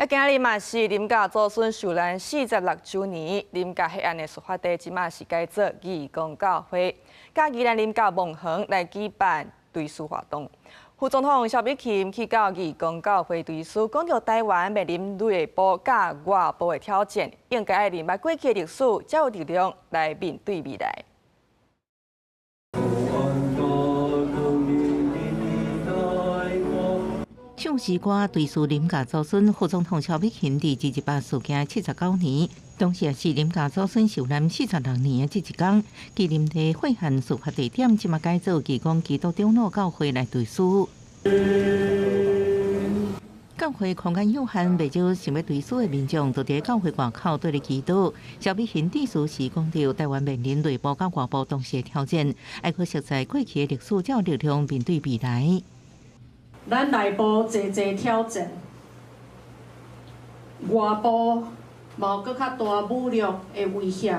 今日嘛是林家祖孙寿诞46周年，林家黑暗的xuất發地即嘛是改做義工教會，甲宜蘭林家夢園來舉辦追思活動。副總統蕭美琴去到義工教會追思，講到台灣面臨內部甲外部的挑戰，應該愛明白過去的歷史，才有力量來面對未來。 唱诗歌追思林家祖孙，副总统萧美琴伫218事件79年，当时也是林家祖孙受难46年的这一天，纪念地会汉事发地点即马改做义工基督长老教会来追思。教会空间有限，不少想要追思的民众都伫教会外口对咧祈祷。萧美琴致辞时讲到，台湾面临内部甲外部同时的挑战，爱去熟悉过去的历史，才有力量面对未来。 咱内部侪挑战，外部嘛有搁较大武力的威胁。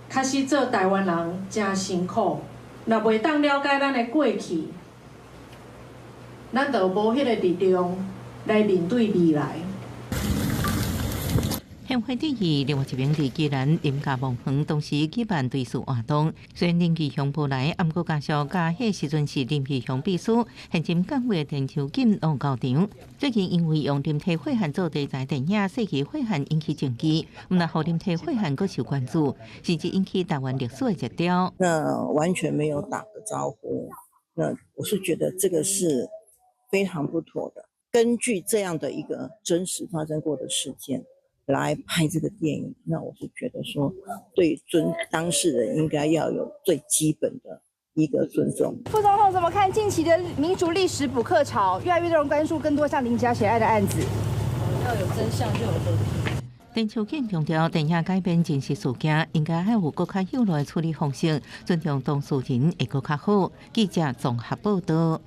确实做台湾人真辛苦，若袂当了解咱的过去，咱就无迄个力量来面对未来。 献花之余，另外一名伫宜兰林家梦园同时举办追思活动。虽然林义雄无来，毋过家属甲迄时阵是林义雄秘书，现今讲话田秋瑾往到场。最近因为用林体血汗做题材电影《世纪血汗》引起争议，毋但互林体血汗阁受关注，甚至引起台湾历史的热调。那完全没有打个招呼，那我是觉得这个是非常不妥的。根据这样的一个真实发生过的事件。 来拍这个电影，那我是觉得说，对当事人应该要有最基本的一个尊重。副总统怎么看近期的民主历史补课潮，越来越多人关注更多像林家血案的案子？要有真相就有和平。田秋瑾强调，电影改编真实事件，应该要有更加有效的处理方式，尊重当事人会更加好。记者综合报道。